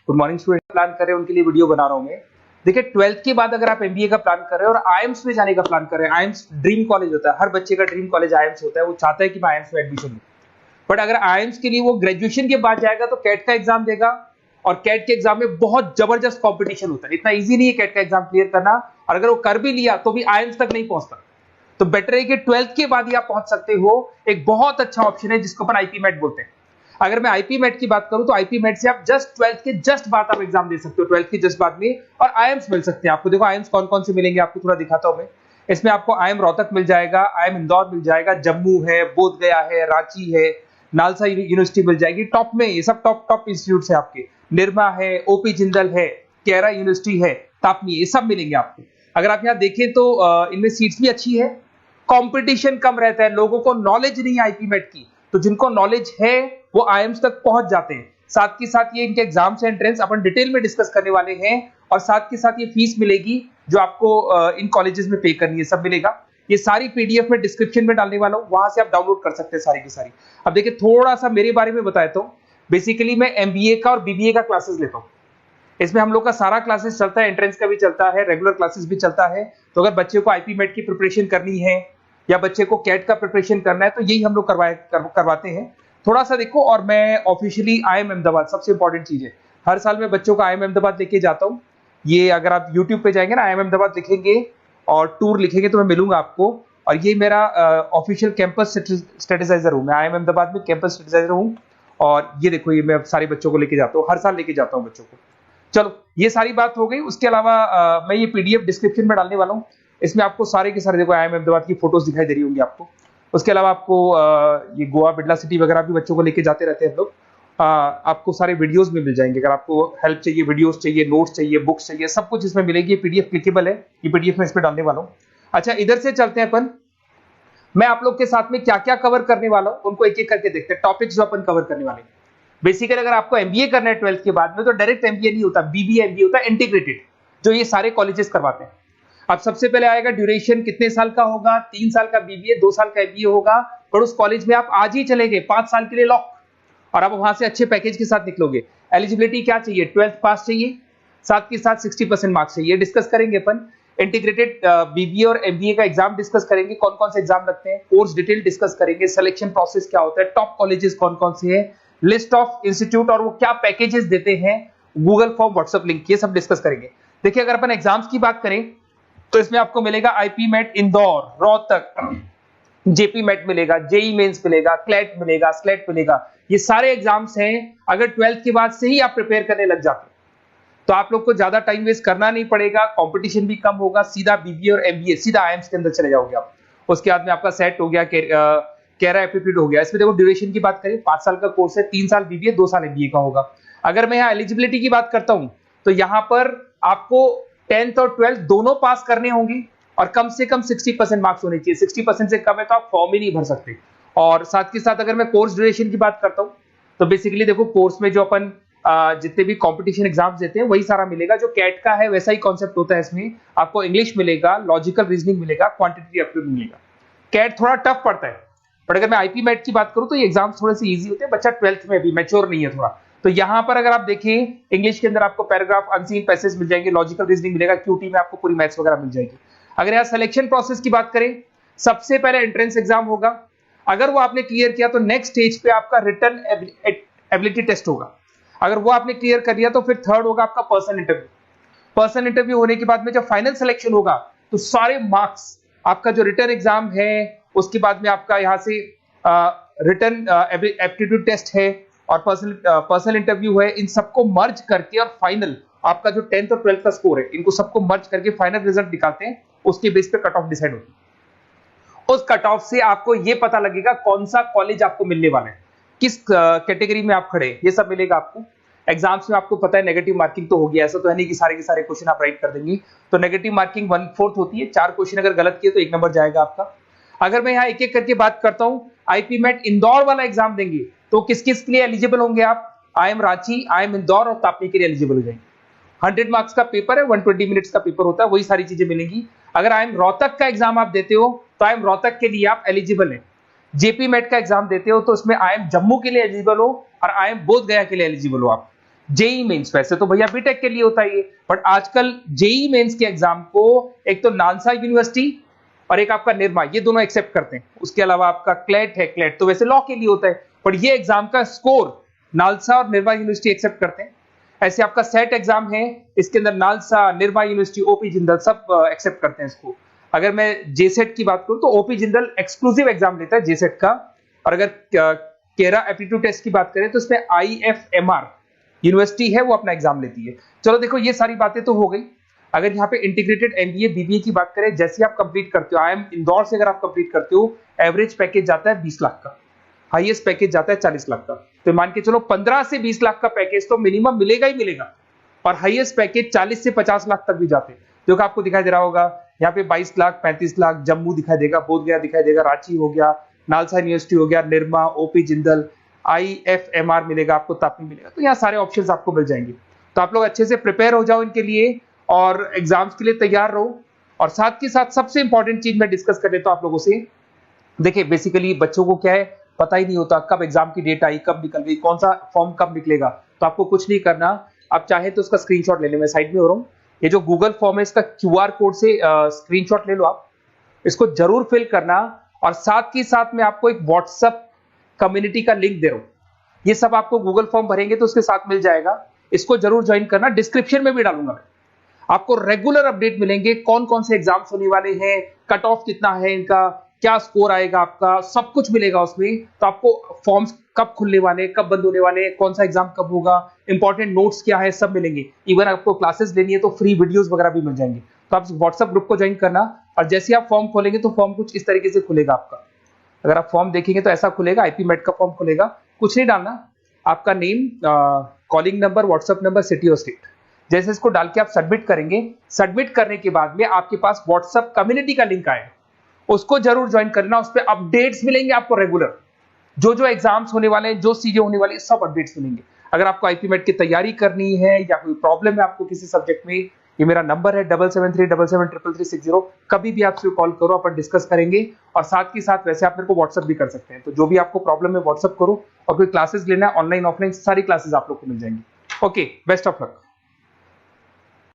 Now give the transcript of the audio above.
Good morning student, plan कर रहे हैं उनके लिए वीडियो बना रहा हूं मैं। देखिए 12th के बाद अगर आप एमबीए का प्लान कर रहे हैं और आईएम्स में जाने का प्लान कर रहे हैं, आईएम्स ड्रीम कॉलेज होता है, हर बच्चे का ड्रीम कॉलेज आईएम्स होता है, वो चाहता है कि मैं आईएम्स में एडमिशन लूं। बट अगर आईएम्स के लिए वो ग्रेजुएशन के बाद जाएगा तो कैट का एग्जाम देगा, और कैट के एग्जाम में बहुत जबरदस्त कॉम्पिटिशन होता है, इतना ईजी नहीं है कैट का एग्जाम क्लियर करना, और अगर वो कर भी लिया तो भी आईएम्स तक नहीं पहुंचता। तो बेटर है कि 12th के बाद ही आप पहुंच सकते हो। एक बहुत अच्छा ऑप्शन है जिसको अपन आईपी मेट बोलते हैं। अगर मैं आईपी मेट की बात करूं तो आईपी मेट से आप जस्ट 12th के जस्ट बाद आप एग्जाम दे सकते हो, 12th के जस्ट बाद में, और आईएम्स मिल सकते हैं आपको। देखो आईएम्स कौन कौन से मिलेंगे आपको थोड़ा दिखाता हूं मैं। इसमें आपको आईएम रोहतक मिल जाएगा, आईएम इंदौर मिल जाएगा, जम्मू है, बोधगया है, रांची है, नालसा यूनिवर्सिटी मिल जाएगी। टॉप में ये सब टॉप इंस्टीट्यूट है आपके, निर्मा है, ओपी जिंदल है, केरा यूनिवर्सिटी है, तापनी, ये सब मिलेंगे आपको। अगर आप यहाँ देखें तो इनमें सीट्स भी अच्छी है, कंपटीशन कम रहता है, लोगों को नॉलेज नहीं है आईपी मेट की, तो जिनको नॉलेज है वो आईएम्स तक पहुंच जाते हैं। साथ के साथ ये इनके एग्जाम से एंट्रेंस अपन डिटेल में डिस्कस करने वाले हैं, और साथ के साथ ये फीस मिलेगी जो आपको इन कॉलेजेस में पे करनी है, सब मिलेगा। ये सारी पीडीएफ में डिस्क्रिप्शन में डालने वाला हूं, वहां से आप डाउनलोड कर सकते हैं सारी की सारी। अब देखिए थोड़ा सा मेरे बारे में बताता हूं। बेसिकली मैं एमबीए का और बीबीए का क्लासेस लेता हूं। इसमें हम लोग का सारा क्लासेस चलता है, एंट्रेंस का भी चलता है, रेगुलर क्लासेस भी चलता है। तो अगर बच्चे को आईपी मेट की प्रिपरेशन करनी है या बच्चे को कैट का प्रिपरेशन करना है तो यही हम लोग करवाते हैं। थोड़ा सा देखो, और मैं ऑफिशियली आईएम अहमदाबाद, सबसे इंपॉर्टेंट चीज है, हर साल मैं बच्चों को आईएम अहमदाबाद लेके जाता हूँ। ये अगर आप यूट्यूब पे जाएंगे ना, आईएम अहमदाबाद लिखेंगे और टूर लिखेंगे तो मैं मिलूंगा आपको। और ये मेरा ऑफिशियल कैंपस स्ट्रेटेजाइजर हूँ, मैं आईएम अहमदाबाद में कैंपस स्ट्रेटेजाइजर हूँ। और ये देखो, ये मैं सारे बच्चों को लेके जाता हूँ, हर साल लेके जाता हूँ बच्चों को। चलो ये सारी बात हो गई। उसके अलावा मैं ये पीडीएफ डिस्क्रिप्शन में डालने वाला हूँ। इसमें आपको सारे के सारे, देखो आईएम अहमदाबाद की फोटोज दिखाई दे रही होंगी आपको। उसके अलावा आपको ये गोवा, बिरला सिटी वगैरह भी बच्चों को लेके जाते रहते हैं हम लोग। आपको सारे वीडियोस में मिल जाएंगे। अगर आपको हेल्प चाहिए, वीडियोस चाहिए, नोट्स चाहिए, बुक्स चाहिए, सब कुछ इसमें मिलेगी। ये पीडीएफ क्लिकेबल है, ये पीडीएफ में इसमें डालने वाला हूँ। अच्छा इधर से चलते हैं अपन, मैं आप लोग के साथ में क्या क्या कवर करने वाला हूँ उनको एक एक करके देखते हैं। टॉपिक्स जो अपन कवर करने वाले हैं, बेसिकली अगर आपको एमबीए करना है 12th के बाद में तो डायरेक्ट एमबीए नहीं होता, बीबीए एमबीए होता है, इंटीग्रेटेड, जो ये सारे कॉलेजेस करवाते हैं। अब सबसे पहले आएगा ड्यूरेशन, कितने साल का होगा, 3 साल का बीबीए, 2 साल का एमबीए होगा। पर उस कॉलेज में आप आज ही चले गए 5 साल के लिए लॉक, और आप वहां से अच्छे पैकेज के साथ निकलोगे। एलिजिबिलिटी क्या चाहिए, 12th पास चाहिए, साथ के साथ 60% मार्क्स चाहिए। डिस्कस करेंगे अपन इंटीग्रेटेड बीबीए और एमबीए का एग्जाम डिस्कस करेंगे, कौन कौन से एग्जाम लगते हैं, कोर्स डिटेल डिस्कस करेंगे, सिलेक्शन प्रोसेस क्या होता है, टॉप कॉलेजेस कौन कौन से हैं, लिस्ट ऑफ इंस्टीट्यूट और वो क्या पैकेजेस देते हैं, गूगल फॉर्म, व्हाट्सएप लिंक, ये सब डिस्कस करेंगे। देखिए अगर अपन एग्जाम्स की बात करें तो इसमें आपको मिलेगा IPMAT Indore, Rohtak, JIPMAT मिलेगा, जेई मेंस मिलेगा, क्लेट मिलेगा, स्लेट मिलेगा। ये सारे एग्जाम्स हैं। अगर 12th के बाद से ही आप प्रिपेयर करने लग जाते तो आप लोग को ज्यादा टाइम वेस्ट करना नहीं पड़ेगा, कंपटीशन भी कम होगा, सीधा बीबीए और एमबीए सीधा आईएम्स के अंदर चले जाओगे आप। उसके बाद में आपका सेट हो गया, कैरा एप्टीट्यूड हो गया। इसमें देखो ड्यूरेशन की बात करें, 5 साल का कोर्स है, 3 साल बीबीए, 2 साल एमबीए का होगा। अगर मैं यहाँ एलिजिबिलिटी की बात करता हूं तो यहाँ पर आपको 10th और 12th दोनों पास करने होंगे, और कम से कम 60% मार्क्स होने चाहिए। 60% से कम है तो आप फॉर्म ही नहीं भर सकते। और साथ के साथ अगर मैं कोर्स ड्यूरेशन की बात करता हूं तो बेसिकली देखो कोर्स में जो अपन जितने भी कंपटीशन एग्जाम्स देते हैं वही सारा मिलेगा। जो कैट का है वैसा ही कॉन्सेप्ट होता है। इसमें आपको इंग्लिश मिलेगा, लॉजिकल रीजनिंग मिलेगा, क्वांटिटेटिव एप्टीट्यूड मिलेगा। कैट थोड़ा टफ पड़ता है, बट अगर मैं आईपी मेट की बात करूं तो ये एग्जाम्स थोड़े से इजी होते हैं। बच्चा 12th में भी मैच्योर नहीं है थोड़ा, तो यहां पर अगर आप देखें इंग्लिश के अंदर आपको पैराग्राफ, अनसीन पैसेज मिल जाएंगे, लॉजिकल रीजनिंग मिलेगा, क्यूटी में आपको पूरी मैथ्स वगैरह मिल जाएगी। अगर यहाँ सिलेक्शन प्रोसेस की बात करें, सबसे पहले एंट्रेंस एग्जाम होगा। अगर वो आपने क्लियर किया तो नेक्स्ट स्टेज पे आपका रिटन एबिलिटी टेस्ट होगा। अगर वो आपने क्लियर कर लिया तो फिर थर्ड होगा आपका पर्सनल इंटरव्यू। पर्सनल इंटरव्यू होने के बाद में जब फाइनल सिलेक्शन होगा तो सारे मार्क्स, आपका जो रिटन एग्जाम है, उसके बाद में आपका यहाँ से रिटन एप्टीट्यूड टेस्ट है और पर्सनल इंटरव्यू है, इन सबको मर्ज करके और फाइनल आपका जो 10th और 12th का स्कोर है, इनको सबको मर्ज करके फाइनल रिजल्ट निकालते हैं। उसके बेस पे कट ऑफ डिसाइड होती है। उस कट ऑफ से आपको ये पता लगेगा कौन सा कॉलेज आपको मिलने वाला है, किस कैटेगरी में आप खड़े, ये सब मिलेगा आपको। एग्जाम्स में आपको पता है नेगेटिव मार्किंग तो होगी, ऐसा तो है नहीं कि सारे के सारे क्वेश्चन आप राइट कर देंगे। तो नेगेटिव मार्किंग 1/4 होती है, 4 क्वेश्चन अगर गलत किए तो 1 नंबर जाएगा आपका। अगर मैं यहाँ एक एक करके बात करता हूँ, आईपी मेट इंदौर वाला एग्जाम देंगे तो किस किस के लिए एलिजिबल होंगे आप, आईएम रांची, आईएम इंदौर और तापनी के लिए एलिजिबल हो जाएंगे। 100 मार्क्स का पेपर है, 120 मिनट्स का पेपर होता है, वही सारी चीजें मिलेंगी। अगर आईएम रोहतक का एग्जाम आप देते हो तो आईएम रोहतक के लिए आप एलिजिबल हैं। जेपी मेट का एग्जाम देते हो तो उसमें आईएम जम्मू के लिए एलिजिबल हो और आईएम बोधगया के लिए एलिजिबल हो आप। जेई मेंस वैसे तो भैया बीटेक के लिए होता है ये, बट आजकल जेई मेंस के एग्जाम को एक तो नालसा यूनिवर्सिटी और एक आपका निर्मा, ये दोनों एक्सेप्ट करते हैं। उसके अलावा आपका क्लेट है, क्लेट तो वैसे लॉ के लिए होता है, बट ये एग्जाम का स्कोर नालसा और निर्मा यूनिवर्सिटी एक्सेप्ट करते हैं। ऐसे आपका सेट एग्जाम है, इसके अंदर NALSA, Nirma university, OP Jindal सब एक्सेप्ट करते हैं इसको। अगर मैं जेसेट की बात करूं तो ओपी जिंदल एक्सक्लूसिव एग्जाम लेता है जेसेट का, और अगर केरा एप्टीट्यूड टेस्ट की बात करें तो इसमें आईएफएमआर यूनिवर्सिटी है वो अपना एग्जाम लेती है। चलो देखो ये सारी बातें तो हो गई। अगर यहाँ पे इंटीग्रेटेड एमबीए बीबीए की बात करें, जैसे आप कंप्लीट करते हो, आईएम इंदौर से अगर आप कंप्लीट करते हो, एवरेज पैकेज जाता है 20 लाख का, हाईएस्ट पैकेज जाता है 40 लाख का। तो मान के चलो 15 से 20 लाख का पैकेज तो मिनिमम मिलेगा ही मिलेगा, और हाईएस्ट पैकेज 40 से 50 लाख तक भी जाते हैं, जो कि आपको दिखाई दे रहा होगा यहाँ पे 22 लाख, 35 लाख, जम्मू दिखाई देगा, बोधगया दिखाई देगा, रांची हो गया, नालसा यूनिवर्सिटी हो गया, निर्मा, ओपी जिंदल, आईएफएमआर मिलेगा आपको, तापी मिलेगा। तो यहाँ सारे ऑप्शंस आपको मिल जाएंगे। तो आप लोग अच्छे से प्रिपेयर हो जाओ इनके लिए और एग्जाम्स के लिए तैयार रहो। और साथ के साथ सबसे इंपॉर्टेंट चीज मैं डिस्कस कर लेता हूं आप लोगों से। देखिए बेसिकली बच्चों को क्या है, पता ही नहीं होता कब एग्जाम की डेट आई, कब निकल गई, कौन सा फॉर्म कब निकलेगा। तो आपको कुछ नहीं करना, आप चाहे तो उसका स्क्रीनशॉट ले लें, मैं साइड में हो रहा हूँ। ये जो गूगल फॉर्म है इसका क्यूआर कोड से स्क्रीनशॉट ले लो, आप इसको जरूर फिल करना। और साथ ही साथ मैं आपको एक व्हाट्सएप कम्युनिटी का लिंक दे रहा हूं, ये सब आपको गूगल फॉर्म भरेंगे तो उसके साथ मिल जाएगा, इसको जरूर ज्वाइन करना। डिस्क्रिप्शन में भी डालूंगा मैं, आपको रेगुलर अपडेट मिलेंगे, कौन कौन से एग्जाम्स होने वाले हैं, कट ऑफ कितना है इनका, क्या स्कोर आएगा आपका, सब कुछ मिलेगा उसमें। तो आपको फॉर्म्स कब खुलने वाले, कब बंद होने वाले, कौन सा एग्जाम कब होगा, इंपॉर्टेंट नोट्स क्या है, सब मिलेंगे। इवन आपको क्लासेस लेनी है तो फ्री वीडियोस वगैरह भी मिल जाएंगे। तो आप व्हाट्सएप ग्रुप को ज्वाइन करना, और जैसे आप फॉर्म खोलेंगे तो फॉर्म कुछ इस तरीके से खुलेगा आपका। अगर आप फॉर्म देखेंगे तो ऐसा खुलेगा, आईपी मेट का फॉर्म खुलेगा, कुछ नहीं डालना, आपका name, calling number, WhatsApp number, city और स्टेट, जैसे इसको डाल के आप सबमिट करेंगे। सबमिट करने के बाद में आपके पास व्हाट्सएप कम्युनिटी का लिंक आएगा, उसको जरूर ज्वाइन करना। उस पर अपडेट्स मिलेंगे आपको रेगुलर, जो जो एग्जाम्स होने वाले हैं, जो चीजें होने वाली है, सब अपडेट्स मिलेंगे। अगर आपको आईपी मेट की तैयारी करनी है या कोई प्रॉब्लम है आपको किसी सब्जेक्ट में, ये मेरा नंबर है 7737733360, कभी भी आपसे कॉल करो, अपन डिस्कस करेंगे। और साथ ही साथ वैसे आप मेरे को व्हाट्सएप भी कर सकते हैं, तो जो भी आपको प्रॉब्लम है व्हाट्सएप करो। और कोई क्लासेस लेना है ऑनलाइन ऑफलाइन, सारी क्लासेस आप लोग को मिल जाएंगी। Okay, best of luck.